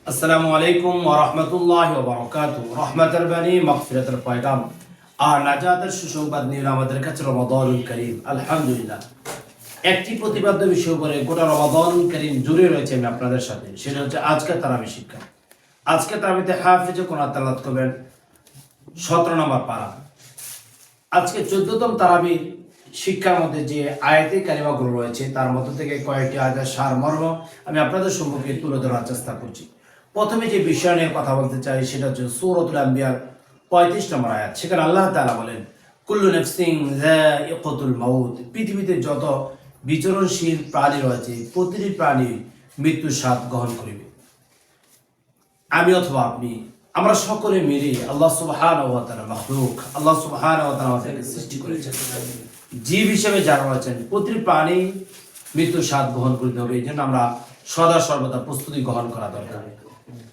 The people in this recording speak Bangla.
আসসালামু আলাইকুম ওয়া রাহমাতুল্লাহি ওয়া বারাকাতুহু। রহমতের বাণী, মাগফিরাতের পয়গাম আর নাজাতের সুসংবাদ নিয়ে আমাদের কাছে রমাদানুল কারীম। আলহামদুলিল্লাহ, একটি প্রতিপাদ্য বিষয় উপরে গোটা রমাদানুল কারীম জুড়ে রয়েছে আমি আপনাদের সাথে, সেটা হচ্ছে আজকে তারাবি শিক্ষা। আজকে তারাবিতে হাফেজে কোরআন তেলাওয়াত করবেন 17 নম্বর পারা। আজকে 14তম তারাবি শিক্ষার মধ্যে যে আয়াতে কালিমাগুলো রয়েছে তার মধ্যে থেকে কয়েকটি আয়াতের সারমর্ম আমি আপনাদের সম্মুখে তুলে ধরার চেষ্টা করছি। প্রথমে যে বিষয় নিয়ে কথা বলতে চাই সেটা হচ্ছে সূরাতুল আম্বিয়ার 35 নম্বর আয়াত। সেখানে আল্লাহ তাআলা বলেন, কুল্লু নাফসিন যায়িকাতুল মাউত। পৃথিবীতে যত বিচরণশীল প্রাণী রয়েছে প্রতিটি প্রাণী মৃত্যুর স্বাদ গ্রহণ করিবে। আমি অথবা আপনি, আমরা সকলে মিলে আল্লাহ সুবহানাহু ওয়া তাআলা মাখলুক, আল্লাহ সুবহানাহু ওয়া তাআলা আমাদেরকে সৃষ্টি করেছেন, জীব হিসেবে যারা রয়েছেন প্রতিটি প্রাণী মৃত্যুর স্বাদ গ্রহণ করতে হবে। এই জন্য আমরা সদা সর্বদা প্রস্তুতি গ্রহণ করা দরকার।